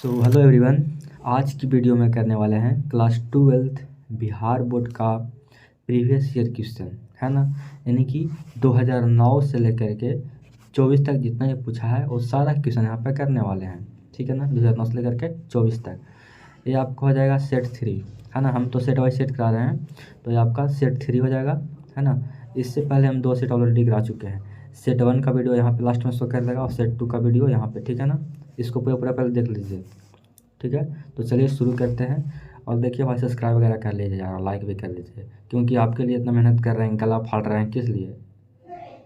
Hello everyone. आज की video में करने वाले हैं क्लास 12th बिहार बोर्ड का प्रीवियस ईयर क्वेश्चन, है ना। यानी कि 2009 से लेकर के 24 तक जितना ये पूछा है वो सारा क्वेश्चन यहाँ पे करने वाले हैं, ठीक है ना। 2009 से लेकर के 24 तक ये आपको हो जाएगा सेट 3, है ना। हम तो सेट वाइज सेट करा रहे हैं, तो ये आपका सेट 3 हो जाएगा, है ना। इससे पहले हम 2 सेट ऑलरेडी करा चुके हैं। सेट 1 का वीडियो यहाँ पे लास्ट में शो कर देगा और सेट 2 का वीडियो यहाँ पे, ठीक है ना। इसको पूरा पूरा पहले देख लीजिए, ठीक है। तो चलिए शुरू करते हैं। और देखिए भाई, सब्सक्राइब वगैरह कर लीजिए यार, लाइक भी कर लीजिए, क्योंकि आपके लिए इतना मेहनत कर रहे हैं, गला फाड़ रहे हैं, किस लिए?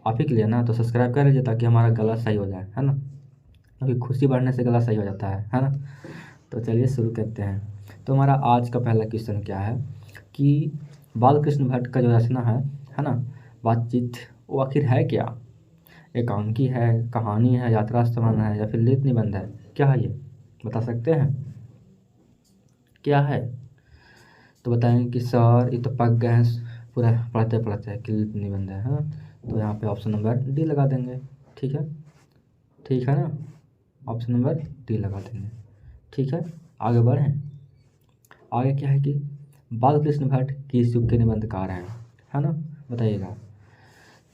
आप ही के लिए ना। तो सब्सक्राइब कर लीजिए ताकि हमारा गला सही हो जाए, है ना। अभी खुशी बढ़ने से गला सही हो जाता है ना। तो चलिए शुरू करते हैं। तो हमारा आज का पहला क्वेश्चन क्या है कि बाल कृष्ण भट्ट का जो रचना है ना, बातचीत, वो आखिर है क्या? एकांकी है, कहानी है, यात्रा संबंध है, या फिर लेख निबंध है? क्या है ये, बता सकते हैं क्या है? तो बताएंगे कि सर ये तो पक गए हैं पूरा पढ़ते पढ़ते कि लेख निबंध है ना। तो यहाँ पे ऑप्शन नंबर डी लगा देंगे, ठीक है। ठीक है ना, ऑप्शन नंबर डी लगा देंगे, ठीक है। आगे बढ़ें। आगे क्या है कि बाल कृष्ण भट्ट किस युग के निबंधकार हैं, है ना। बताइएगा,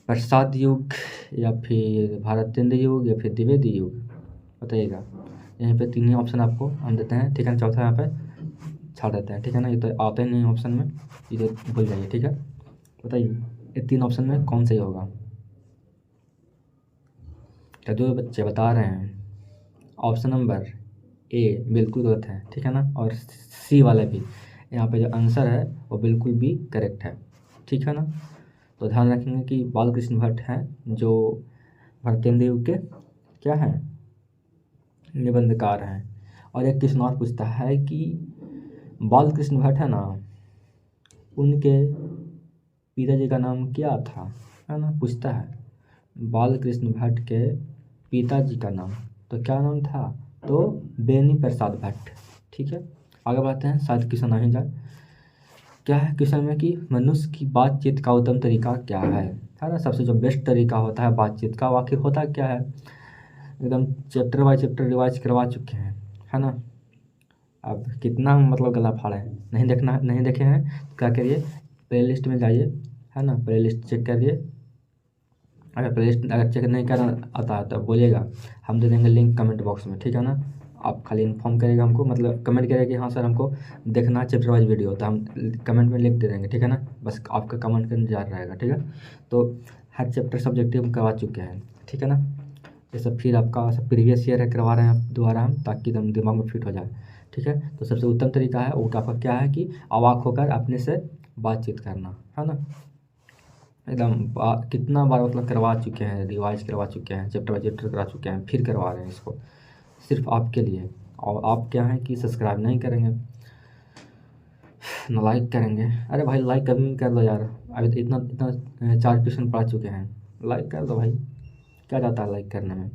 प्रसाद युग, या फिर भारतेंद्र युग, या फिर द्विवेदी युग? बताइएगा। यहीं पे 3 ही ऑप्शन आपको हम देते हैं, ठीक है। चौथा यहाँ पे छाड़ देते हैं, ठीक है ना। ये तो आता ही नहीं ऑप्शन में, ये तो भूल जाइए, ठीक है। बताइए ये 3 ऑप्शन में कौन सही होगा? क्या जो बच्चे बता रहे हैं ऑप्शन नंबर ए बिल्कुल गलत है, ठीक है ना। और सी वाला भी, यहाँ पे जो आंसर है वो बिल्कुल भी करेक्ट है, ठीक है ना। तो ध्यान रखेंगे कि बाल कृष्ण भट्ट हैं जो भारतेंद्र युग के क्या हैं, निबंधकार हैं। और एक क्वेश्चन और पूछता है कि बाल कृष्ण भट्ट है ना, उनके पिताजी का नाम क्या था, है ना। पूछता है बाल कृष्ण भट्ट के पिताजी का नाम, तो क्या नाम था? तो बेनी प्रसाद भट्ट, ठीक है। आगे बढ़ते हैं, शायद क्वेश्चन आ ही जाए। क्या है क्वेश्चन में कि मनुष्य की बातचीत का उत्तम तरीका क्या है ना। सबसे जो बेस्ट तरीका होता है बातचीत का, वो आखिर होता क्या है? एकदम चैप्टर बाय चैप्टर रिवाइज करवा चुके हैं, है ना। अब कितना मतलब गला फाड़े हैं, नहीं देखना, नहीं देखे हैं तो क्या करिए, प्ले लिस्ट में जाइए, है ना। प्ले लिस्ट चेक करिए। अगर प्ले लिस्ट अगर चेक नहीं करना आता है तो बोलिएगा, हम दे देंगे लिंक कमेंट बॉक्स में, ठीक है ना। आप खाली इन्फॉर्म करिएगा हमको, मतलब कमेंट करिएगा कि हाँ सर हमको देखना है चैप्टर वाइज वीडियो, तो हम कमेंट में लिंक दे देंगे, ठीक है ना। बस आपका कमेंट का इंतजार रहेगा, ठीक है। तो हर चैप्टर सब्जेक्टिव हम करवा चुके हैं, ठीक है ना। ये सब फिर आपका सब प्रीवियस ईयर है करवा रहे हैं दोबारा हम, ताकि एकदम दिमाग में फिट हो जाए, ठीक है। तो सबसे उत्तम तरीका है वो आपका क्या है कि अवाक होकर अपने से बातचीत करना, है ना। एकदम कितना बार मतलब करवा चुके हैं, रिवाइज करवा चुके हैं, चैप्टर बाई चैप्टर करा चुके हैं, फिर करवा रहे हैं इसको सिर्फ आपके लिए। और आप क्या है कि सब्सक्राइब नहीं करेंगे ना लाइक करेंगे। अरे भाई लाइक कभी कर दो यार, अभी तो इतना इतना 4 क्वेश्चन पढ़ चुके हैं, लाइक कर दो भाई, क्या जाता है लाइक करने में।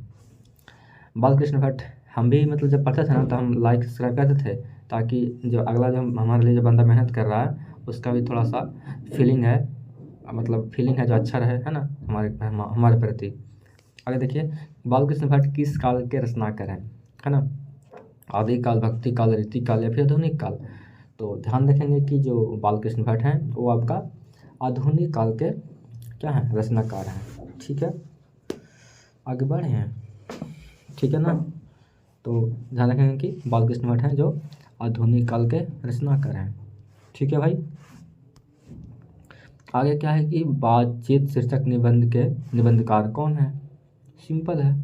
बालकृष्ण भट्ट हम भी मतलब जब पढ़ते थे ना तो हम लाइक सब्सक्राइब करते थे, ताकि जो अगला जो हमारे लिए जो बंदा मेहनत कर रहा है उसका भी थोड़ा सा फीलिंग है, मतलब फीलिंग है जो अच्छा रहे, है ना, हमारे प्रति। आगे देखिए, बालकृष्ण भट्ट किस काल के रचनाकार हैं, है ना। आदि काल, भक्ति काल, रीति काल, या फिर आधुनिक काल? तो ध्यान रखेंगे कि जो बालकृष्ण भट्ट हैं वो आपका आधुनिक काल के क्या हैं, रचनाकार हैं, ठीक है। आगे बढ़े हैं, ठीक है ना। तो ध्यान रखेंगे कि बालकृष्ण भट्ट हैं जो आधुनिक काल के रचनाकार हैं, ठीक है भाई। आगे क्या है कि बातचीत शीर्षक निबंध के निबंधकार कौन है? सिंपल है,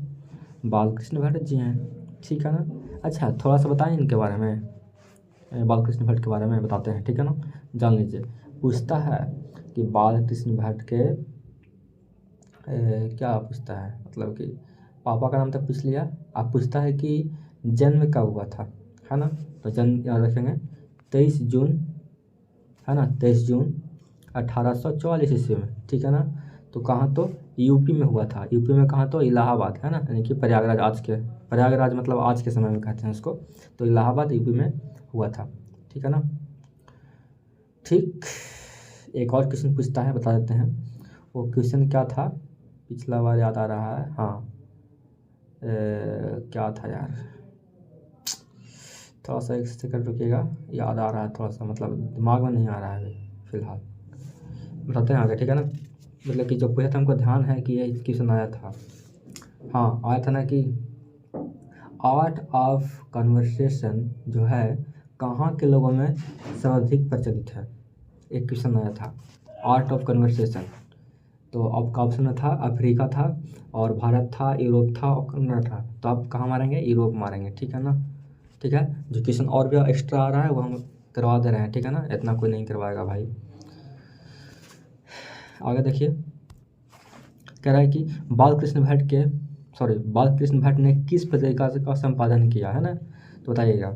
बालकृष्ण भट्ट जी हैं, ठीक है ना। अच्छा थोड़ा सा बताएं इनके बारे में, बालकृष्ण भट्ट के बारे में बताते हैं, ठीक है ना, जान लीजिए। पूछता है कि बालकृष्ण भट्ट के क्या पूछता है, मतलब कि पापा का नाम तक पूछ लिया। अब पूछता है कि जन्म कब हुआ था, है ना। तो जन्म याद रखेंगे 23 जून, है ना, 23 जून 1844 ईस्वी में, ठीक है ना। तो कहाँ? तो यूपी में हुआ था। यूपी में कहाँ? तो इलाहाबाद, है ना, यानी कि प्रयागराज, आज के प्रयागराज मतलब आज के समय में कहते हैं उसको। तो इलाहाबाद यूपी में हुआ था, ठीक है ना। ठीक, एक और क्वेश्चन पूछता है, बता देते हैं वो क्वेश्चन क्या था, पिछला बार याद आ रहा है, हाँ क्या था यार, थोड़ा सा एक सेकंड रुकिएगा, याद आ रहा है थोड़ा सा, मतलब दिमाग में नहीं आ रहा है अभी फ़िलहाल, बताते हैं आगे, ठीक है ना। मतलब कि जो पूछा था हमको ध्यान है कि ये क्वेश्चन आया था, हाँ आया था ना कि आर्ट ऑफ कन्वर्सेशन जो है कहाँ के लोगों में सर्वाधिक प्रचलित है, एक क्वेश्चन आया था आर्ट ऑफ कन्वर्सेशन। तो आपका ऑप्शन में था अफ्रीका था, और भारत था, यूरोप था और कनाडा था। तो आप कहाँ मारेंगे? यूरोप मारेंगे, ठीक है ना। ठीक है, जो क्वेश्चन और भी एक्स्ट्रा आ रहा है वो हम करवा दे रहे हैं, ठीक है ना, इतना कोई नहीं करवाएगा भाई। आगे देखिए, कह रहा है कि बालकृष्ण भट्ट ने किस पत्रिका का संपादन किया है ना, तो बताइएगा।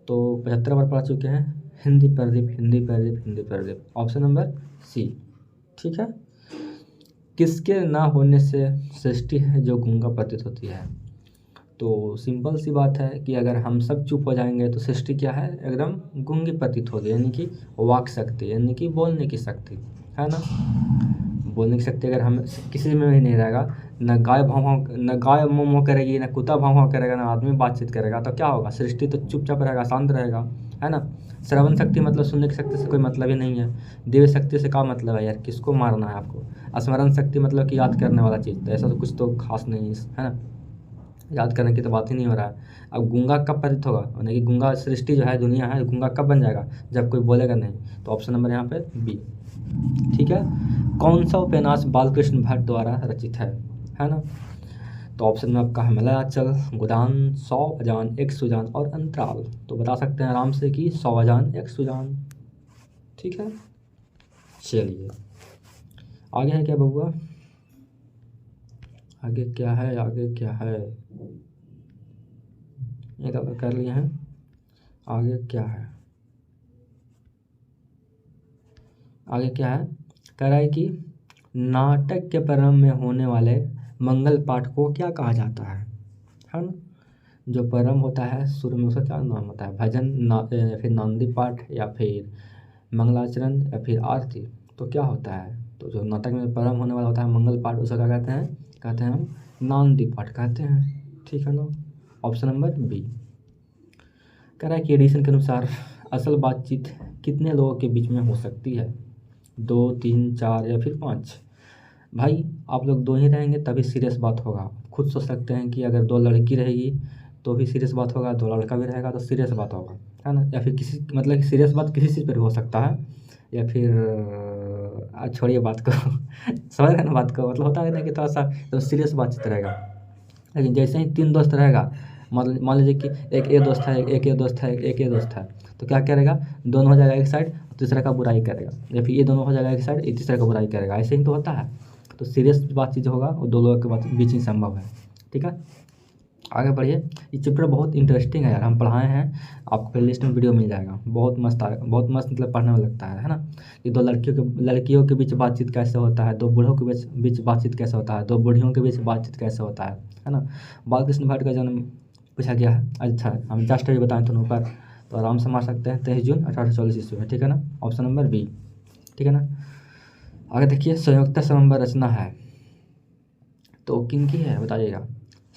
तो 75 बार पढ़ चुके हैं, Hindi Pradeep, Hindi Pradeep, Hindi Pradeep, option number C, ठीक है। किसके ना होने से सृष्टि है जो गूंगा प्रतीत होती है? तो सिंपल सी बात है कि अगर हम सब चुप हो जाएंगे तो सृष्टि क्या है? एकदम गूंगी प्रतीत होगी, यानी कि वाक शक्ति, यानी कि बोलने की शक्ति, है ना। बोलने की शक्ति अगर हम किसी में भी नहीं रहेगा, न गाय मों मों करेगी, न कुत्ता भाव भाव करेगा, न आदमी बातचीत करेगा, तो क्या होगा? सृष्टि तो चुपचाप रहेगा, शांत रहेगा, है ना। श्रवण शक्ति मतलब सुनने की शक्ति से कोई मतलब ही नहीं है। दिव्य शक्ति से क्या मतलब है यार, किसको मारना है आपको? स्मरण शक्ति मतलब कि याद करने वाला चीज़, तो ऐसा तो कुछ तो खास नहीं है ना, याद करने की तो बात ही नहीं हो रहा है। अब गूंगा कब प्रतीत होगा, यानी कि गूंगा सृष्टि जो है, दुनिया है, गूंगा कब बन जाएगा? जब कोई बोलेगा नहीं। तो ऑप्शन नंबर यहाँ पे बी, ठीक है। कौन सा उपन्यास बालकृष्ण भट्ट द्वारा रचित है ना। तो ऑप्शन में आपका है मलयाचल, गोदान, 100 अजान, एक सुजान और अंतराल। तो बता सकते हैं आराम से कि 100 अजान, एक सुजान, ठीक है। चलिए आगे है क्या बबुआ, आगे क्या है, आगे क्या है, ये तो कर लिए हैं, आगे क्या है, आगे क्या है। कह रहा है कि नाटक के प्रारंभ में होने वाले मंगल पाठ को क्या कहा जाता है ना। जो प्रारंभ होता है शुरू में, उसका क्या नाम होता है? भजन या फिर नांदी पाठ, या फिर मंगलाचरण, या फिर आरती, तो क्या होता है? तो जो नाटक में प्रारंभ होने वाला होता है मंगल पाठ, उसका क्या कहते हैं? कहते हैं हम नांदी पाठ कहते हैं, ठीक है ना। Option number B. कह रहा है कि एडिशन के अनुसार असल बातचीत कितने लोगों के बीच में हो सकती है? 2, 3, 4 या फिर 5? भाई आप लोग 2 ही रहेंगे तभी सीरियस बात होगा। खुद सोच सकते हैं कि अगर 2 लड़की रहेगी तो भी सीरियस बात होगा, 2 लड़का भी रहेगा तो सीरियस बात होगा, है ना। या फिर किसी मतलब सीरियस बात किसी चीज़ पर हो सकता है, या फिर छोड़िए बात को समझ रहे ना बात को, मतलब होता है ना कि थोड़ा सा तो सीरियस बातचीत रहेगा। लेकिन जैसे ही 3 दोस्त रहेगा, मान लीजिए कि एक ये दोस्त है, एक ये दोस्त है, एक ये दोस्त है, तो क्या करेगा? दोनों हो जाएगा एक साइड, तीसरा का बुराई करेगा, या फिर ये दोनों हो जाएगा एक साइड, ये तीसरा का बुराई करेगा, ऐसे ही तो होता है। तो सीरियस बातचीत होगा वो 2 लोगों के बीच ही संभव है, ठीक है। आगे बढ़िए, ये चैप्टर बहुत इंटरेस्टिंग है यार, हम पढ़ाए हैं, आपको प्ले लिस्ट में वीडियो मिल जाएगा, बहुत मस्त बहुत मस्त, मतलब पढ़ने में लगता है ना। ये 2 लड़कियों के बीच बातचीत कैसे होता है, 2 बूढ़ों के बीच बातचीत कैसे होता है, 2 बूढ़ियों के बीच बातचीत कैसे होता है ना। बालकृष्ण भट्ट का जन्म पूछा गया है, अच्छा हम जस्ट अभी बताएं दोनों पर, तो आराम से मार सकते हैं, 23 जून 1840 ईस्वी में, ठीक है ना। ऑप्शन नंबर बी, ठीक है ना। आगे देखिए, संयुक्ता स्वयंवर रचना है तो किनकी है बताइएगा।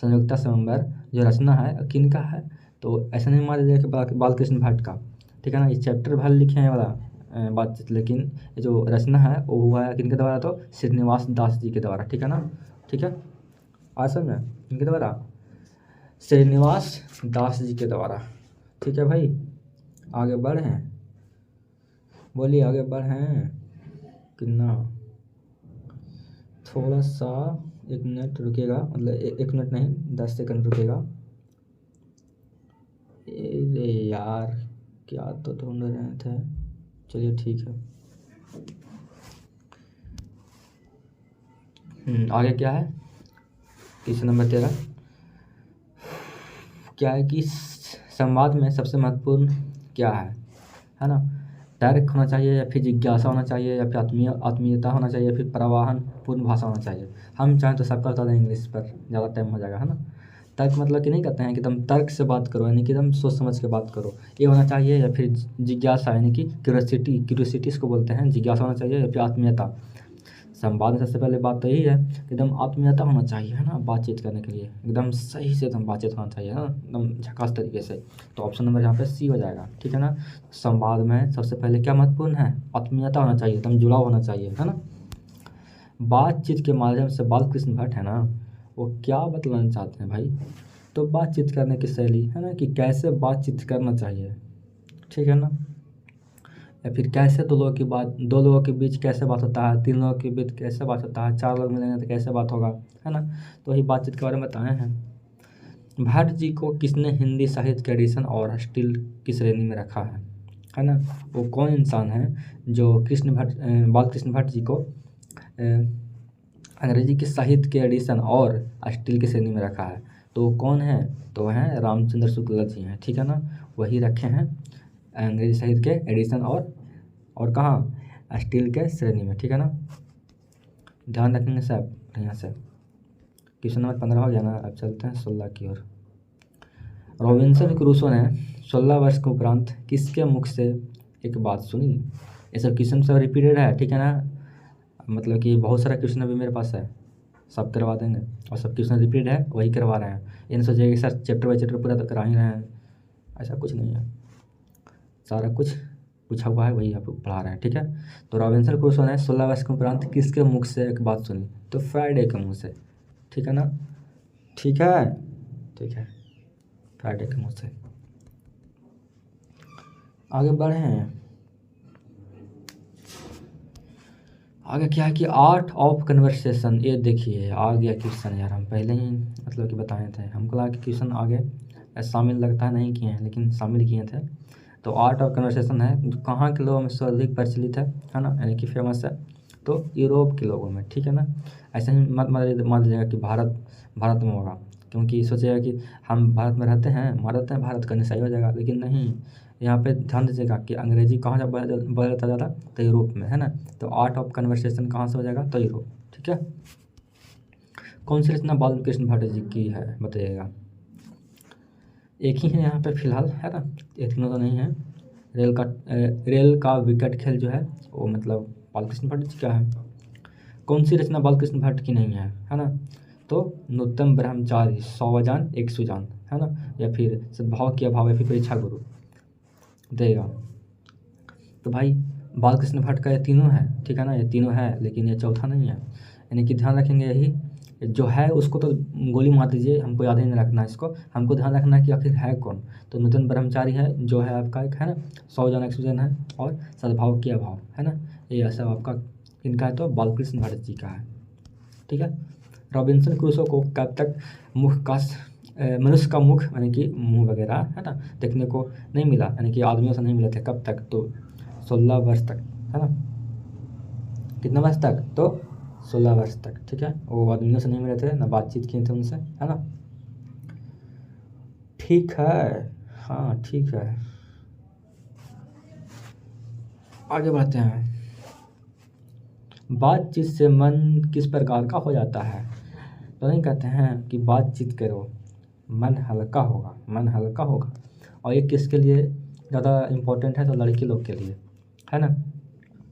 संयुक्ता स्वयंवर जो रचना है किनका है? तो ऐसा नहीं मान लीजिए कि बालकृष्ण भट्ट का, ठीक है ना। इस चैप्टर भर लिखे हैं वाला बातचीत, लेकिन ये जो रचना है वो हुआ है किनके द्वारा? तो श्रीनिवास दास जी के द्वारा, ठीक है ना। ठीक है, आज समझ में, इनके द्वारा, श्रीनिवास दास जी के द्वारा, ठीक है भाई। आगे बढ़ें, बोलिए आगे बढ़ें कितना, थोड़ा सा 1 मिनट रुकिएगा, मतलब 1 मिनट नहीं 10 सेकंड रुकिएगा। अरे यार क्या तो ढूंढ रहे थे, चलिए ठीक है। आगे क्या है, क्वेश्चन नंबर 13। क्या है कि संवाद में सबसे महत्वपूर्ण क्या है ना। तर्क होना चाहिए, या फिर जिज्ञासा होना चाहिए, या फिर आत्मीयता होना चाहिए, या फिर प्रवाहन पूर्ण भाषा होना चाहिए। हम चाहें तो सबका बता दें इंग्लिश पर, ज़्यादा टाइम हो जाएगा, है ना। तर्क मतलब कि नहीं कहते हैं कि एकदम तर्क से बात करो, यानी कि एकदम सोच समझ के बात करो, ये होना चाहिए। या फिर जिज्ञासा, यानी कि क्यूरियोसिटी इसको बोलते हैं, जिज्ञासा होना चाहिए। या फिर आत्मीयता, संवाद में सबसे पहले बात तो यही है कि एकदम आत्मीयता होना चाहिए, है ना, बातचीत करने के लिए एकदम सही से एकदम बातचीत होना चाहिए, है ना, एकदम झकास तरीके से। तो ऑप्शन नंबर यहाँ पे सी हो जाएगा, ठीक है ना। संवाद में सबसे पहले क्या महत्वपूर्ण है, आत्मीयता होना चाहिए, एकदम जुड़ाव होना चाहिए, है ना। बातचीत के माध्यम से बालकृष्ण भट्ट है ना, वो क्या बतलाना चाहते हैं भाई, तो बातचीत करने की शैली, है ना, कि कैसे बातचीत करना चाहिए, ठीक है ना। या फिर कैसे दो लोगों के बीच कैसे बात होता है, तीन लोगों के बीच कैसे बात होता है, चार लोग मिलेंगे तो कैसे बात होगा, है ना। तो वही बातचीत के बारे में बताए हैं। भट्ट जी को किसने हिंदी साहित्य के एडिशन और स्टील की श्रेणी में रखा है ना। वो कौन इंसान है जो बालकृष्ण भट्ट जी को अंग्रेजी के साहित्य के एडिशन और स्टील की श्रेणी में रखा है, तो वो कौन है, तो वह हैं रामचंद्र शुक्ला जी हैं, ठीक है ना। वही रखे हैं अंग्रेजी साहित्य के एडिशन और कहाँ, स्टील के श्रेणी में, ठीक है ना। ध्यान रखेंगे सब यहाँ से। क्वेश्चन नंबर 15 हो गया ना। अब चलते हैं 16 की ओर। रॉबिन्सन क्रूसो ने 16 वर्ष के उपरांत किसके मुख से एक बात सुनी। ये सब क्वेश्चन सब रिपीटेड है, ठीक है ना, मतलब कि बहुत सारा क्वेश्चन अभी मेरे पास है, सब करवा देंगे। और सब क्वेश्चन रिपीट है, वही करवा रहे हैं। इन सोचिए कि सर चैप्टर बाई चैप्टर पूरा तो करा ही रहे हैं, ऐसा कुछ नहीं है, सारा कुछ पूछा हुआ है, वही आप पढ़ा रहे हैं, ठीक है। तो रॉबिन्सन क्रूसो ने 16 वर्ष के उपरांत किसके मुख से एक बात सुनी, तो फ्राइडे के मुँह से, ठीक है ना। ठीक है, ठीक है, फ्राइडे के मुँह से। आगे बढ़े हैं। आगे क्या है कि आर्ट ऑफ कन्वर्सेशन, ये देखिए आ गया क्वेश्चन यार, हम पहले ही मतलब कि बताए थे, हमको लगा कि क्वेश्चन आगे शामिल लगता है नहीं किए हैं, लेकिन शामिल किए थे। तो आर्ट ऑफ कन्वर्सेशन है जो कहाँ के लोगों में सबसे अधिक प्रचलित है ना, यानी कि फेमस है, तो यूरोप के लोगों में, ठीक है ना। ऐसे ही मत मान लीजिएगा कि भारत में होगा, क्योंकि सोचिएगा कि हम भारत में रहते हैं, भारत करने सही हो जाएगा, लेकिन नहीं। यहाँ पे ध्यान दीजिएगा कि अंग्रेजी कहाँ जब बोला जाता ज़्यादा, तो यूरोप में, है ना। तो आर्ट ऑफ कन्वर्सेशन कहाँ से हो जाएगा, तो यूरोप, ठीक है। कौन सी रचना बालकृष्ण भट्ट जी की है, बताइएगा। एक ही है यहाँ पे फिलहाल, है ना, ये तीनों तो नहीं है। रेल का विकट खेल जो है वो मतलब बालकृष्ण भट्ट जी का है। कौन सी रचना बालकृष्ण भट्ट की नहीं है ना, तो नूतन ब्रह्मचारी, सौवजान एक सुजान, है ना, या फिर सद्भाव की अभाव, या फिर परीक्षा गुरु देगा। तो भाई बालकृष्ण भट्ट का ये तीनों है, ठीक है ना, ये तीनों है, लेकिन ये चौथा नहीं है, यानी कि ध्यान रखेंगे यही जो है उसको तो गोली मार दीजिए, हमको याद ही नहीं रखना इसको, हमको ध्यान रखना है कि आखिर है कौन। तो नूतन ब्रह्मचारी है जो है आपका एक, है ना, सौजन एक्सुजन है, और सद्भाव की अभाव, है ना, ये सब आपका इनका है, तो बालकृष्ण भट्ट जी का है, ठीक है। रॉबिन्सन क्रूसो को कब तक मनुष्य का मुख यानी कि मुँह वगैरह, है ना, देखने को नहीं मिला, यानी कि आदमियों से नहीं मिले थे, कब तक, तो 16 वर्ष तक, है ना। कितना वर्ष तक, तो 16 वर्ष तक, ठीक है। वो आदमियों से नहीं मिले थे, ना बातचीत किए थे उनसे, है ना। ठीक है, हाँ ठीक है, आगे बढ़ते हैं। बातचीत से मन किस प्रकार का हो जाता है, तो नहीं कहते हैं कि बातचीत करो मन हल्का होगा, मन हल्का होगा। और ये किसके लिए ज़्यादा इम्पोर्टेंट है, तो लड़की लोग के लिए, है ना।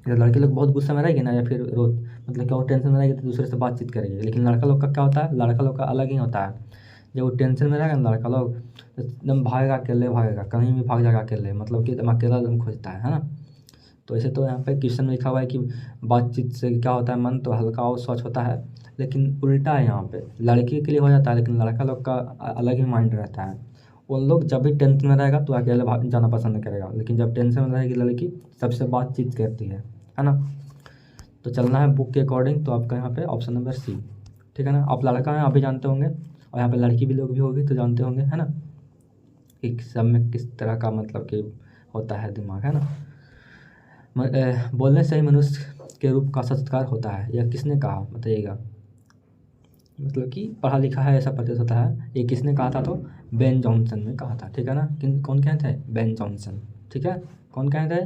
जब लड़के लोग बहुत गुस्से में रहेगी ना, या फिर मतलब क्या वो टेंशन में रहेगी, तो दूसरे से बातचीत करेगी। लेकिन लड़का लोग का क्या होता है, लड़का लोग का अलग ही होता है। जब वो टेंशन में रहेगा ना लड़का लोग, तो एकदम भागेगा, अकेले भागेगा, कहीं भी भाग जाएगा अकेले, मतलब कि एकदम अकेला एकदम खोजता है ना। तो ऐसे तो यहाँ पे क्वेश्चन में लिखा हुआ है कि बातचीत से क्या होता है, मन तो हल्का और स्वच्छ होता है, लेकिन उल्टा है यहाँ पे, लड़की के लिए हो जाता है, लेकिन लड़का लोग का अलग ही माइंड रहता है। उन लोग जब भी टेंशन में रहेगा तो अकेले जाना पसंद करेगा, लेकिन जब टेंशन में रहेगी लड़की सबसे बातचीत करती है ना। तो चलना है बुक के अकॉर्डिंग, तो आपका यहाँ पे ऑप्शन नंबर सी, ठीक है ना। आप लड़का हैं, आप भी जानते होंगे, और यहाँ पे लड़की भी लोग भी होगी तो जानते होंगे, है ना, कि सब में किस तरह का मतलब कि होता है दिमाग, है ना। बोलने से ही मनुष्य के रूप का सत्कार होता है, यह किसने कहा, बताइएगा। मतलब कि पढ़ा लिखा है ऐसा प्रतीत होता है, ये किसने कहा था, तो बेन जॉनसन ने कहा था, ठीक है ना। कौन कहे थे, बेन जॉनसन, ठीक है, कौन कहे थे,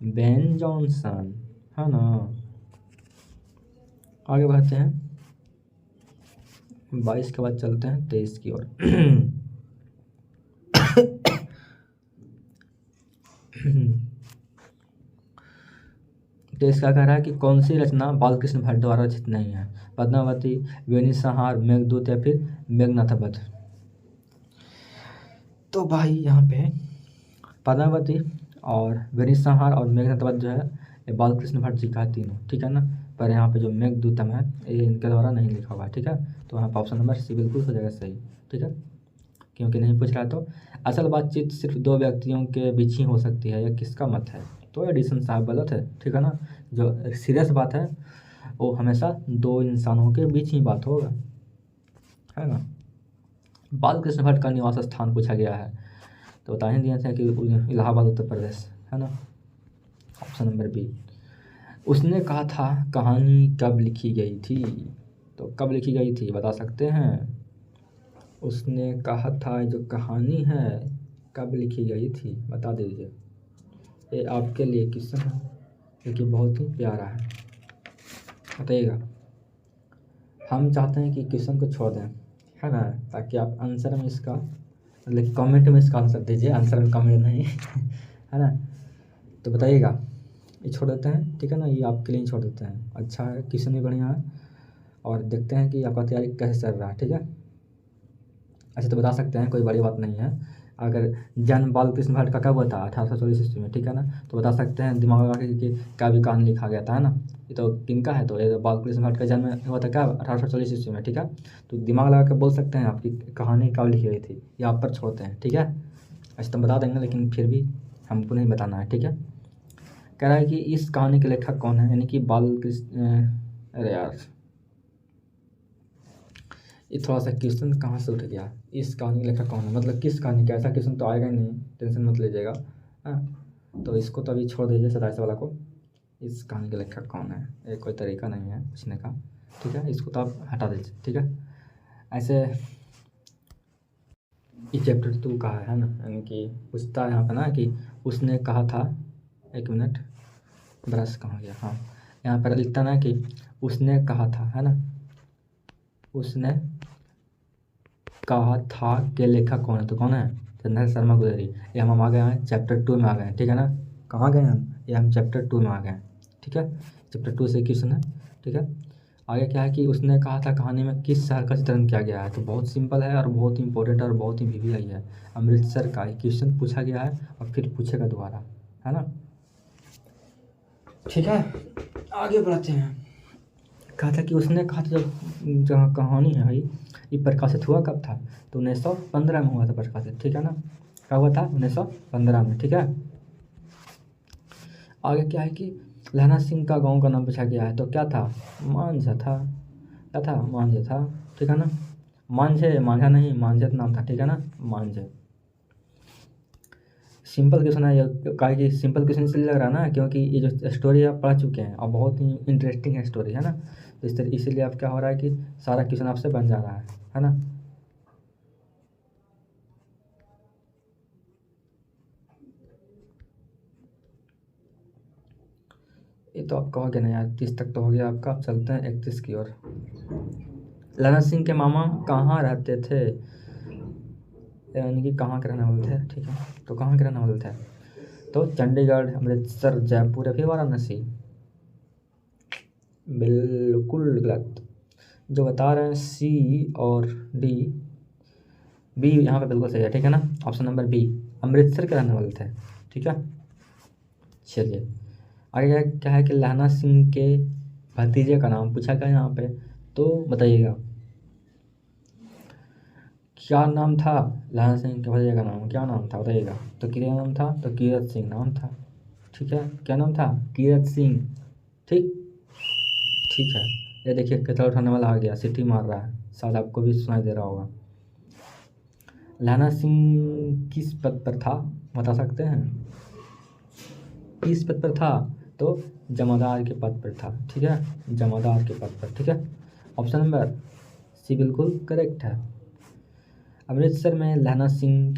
बेन जॉनसन, है ना। आगे बढ़ते हैं, 22 के बाद चलते हैं 23 की ओर। तो इसका कह रहा है कि कौन सी रचना बालकृष्ण भट्ट द्वारा रचित नहीं है, पद्मावती, वेणुसंहार, मेघदूत या फिर मेघनाथवध। तो भाई यहाँ पे पद्मावती और वेणुसंहार और मेघनाथवध जो है ये बालकृष्ण भट्ट जी का है तीनों, ठीक है ना। पर यहाँ पे जो मेघदूतम है ये इनके द्वारा नहीं लिखा हुआ है, ठीक है। तो यहाँ पर ऑप्शन नंबर सी बिल्कुल हो जाएगा सही, ठीक है, क्योंकि नहीं पूछ रहा है। तो असल बातचीत सिर्फ दो व्यक्तियों के बीच ही हो सकती है, यह किसका मत है? तो एडिसन साहब गलत है, ठीक है ना। जो सीरियस बात है वो हमेशा दो इंसानों के बीच ही बात होगा, है ना। बालकृष्ण भट्ट का निवास स्थान पूछा गया है, तो बता ही दिया था कि इलाहाबाद उत्तर प्रदेश, है ना। Option number B. उसने कहा था कहानी कब लिखी गई थी, तो कब लिखी गई थी बता सकते हैं? उसने कहा था जो कहानी है कब लिखी गई थी बता दीजिए। ये आपके लिए क्वेश्चन है जो कि बहुत ही प्यारा है, बताइएगा। हम चाहते हैं कि क्वेश्चन को छोड़ दें, है ना, ताकि आप आंसर में इसका मतलब कि कमेंट में इसका आंसर दीजिए, आंसर में कमेंट नहीं है ना। तो बताइएगा, ये छोड़ देते हैं, ठीक है ना, ये आपके लिए छोड़ देते हैं। अच्छा है, क्वेश्चन भी बढ़िया है, और देखते हैं कि आपका तैयारी कैसे चल रहा है, ठीक है। ऐसे तो बता सकते हैं, कोई बड़ी बात नहीं है। अगर जन्म बालकृष्ण भट्ट का कब हुआ था 1840 ईस्वी में, ठीक है ना, तो बता सकते हैं दिमाग लगा के कि क्या भी कहानी लिखा गया था, है ना। ये तो किनका है, तो ये तो बालकृष्ण भट्ट का जन्म हुआ था क्या 1840 ईस्वी में, ठीक है। तो दिमाग लगा के बोल सकते हैं आपकी कहानी कब लिखी गई थी, ये आप पर छोड़ते हैं, ठीक है। ऐसे तो बता देंगे, लेकिन फिर भी हमको नहीं बताना है, ठीक है। कह रहा है कि इस कहानी के लेखक कौन है, यानी कि बालकृष्ण, अरे यार ये थोड़ा सा क्वेश्चन कहाँ से उठ गया, इस कहानी का लेखक कौन है, मतलब किस कहानी का, ऐसा क्वेश्चन तो आएगा ही नहीं, टेंशन मत लीजिएगा। हाँ, तो इसको तो अभी छोड़ दीजिए 27 वाला को। इस कहानी का लेखक कौन है, ये कोई तरीका नहीं है पूछने का, ठीक है, इसको तो आप हटा दीजिए, ठीक है। ऐसे ये चैप्टर 2 का है ना, यानी कि पूछता है यहाँ पर ना कि उसने कहा था, एक मिनट ब्रश कहाँ गया, हाँ यहाँ पर लिखता ना कि उसने कहा था, है ना, उसने कहा था के लेखक कौन है, तो कौन है? चंद्रशेखर शर्मा गुजरी। ये हम आ गए हैं चैप्टर 2 में आ गए हैं, ठीक है ना। कहाँ गए हम? ये हम चैप्टर 2 में आ गए हैं, ठीक है। चैप्टर 2 से क्वेश्चन है, ठीक है। आगे क्या है कि उसने कहा था कहानी में किस शहर का चित्रण किया गया है, तो बहुत सिंपल है और बहुत इंपॉर्टेंट और बहुत ही वीवीआई है। अमृतसर का क्वेश्चन पूछा गया है और फिर पूछेगा दोबारा, है ना, ठीक है। आगे बढ़ते हैं। कहा था कि उसने कहा था जब जहाँ कहानी है भाई ये प्रकाशित हुआ कब था, तो 1915 में हुआ था प्रकाशित, ठीक है ना। कब हुआ था? 1915 में, ठीक है। आगे क्या है कि लहना सिंह का गांव का नाम पूछा गया है, तो क्या था? मांझा था, क्या था? मांझा था, ठीक है ना। मांझे, मांझा नहीं, मांझे नाम था, ठीक है ना, मांझे। सिंपल क्वेश्चन है ये, का कि सिंपल क्वेश्चन इसलिए लग रहा है ना क्योंकि ये जो स्टोरी आप पढ़ चुके हैं और बहुत ही इंटरेस्टिंग है स्टोरी, है ना। तो इस तरह इसीलिए आप क्या हो रहा है कि सारा क्वेश्चन आपसे बन जा रहा है ना। ये तो आप कहोगे ना यार 30 तक तो हो गया आपका, आप चलते हैं 31 की ओर। ललन सिंह के मामा कहाँ रहते थे, यानी कि कहाँ के रहने वाले थे, ठीक है। तो कहाँ के रहने वाले थे, तो चंडीगढ़, अमृतसर, जयपुर या फिर वाराणसी। बिल्कुल गलत, जो बता रहे हैं सी और डी, बी यहाँ पे बिल्कुल सही है, ठीक है ना। ऑप्शन नंबर बी, अमृतसर के रहने वाले थे, ठीक है। चलिए आगे क्या है कि लहना सिंह के भतीजे का नाम पूछा गया यहाँ पे, तो बताइएगा क्या नाम था? लहना सिंह के भतीजे का नाम क्या नाम था बताइएगा। तो क्या नाम था? तो कीरत सिंह नाम था, ठीक है। क्या नाम था? कीरत सिंह, ठीक, ठीक है। ये देखिए कचरा उठाने वाला आ गया, सीटी मार रहा है, शायद आपको भी सुनाई दे रहा होगा। लहना सिंह किस पद पर था बता सकते हैं? किस पद पर था? तो जमादार के पद पर था, ठीक है, जमादार के पद पर, ठीक है। ऑप्शन नंबर सी बिल्कुल करेक्ट है। अमृतसर में लहना सिंह के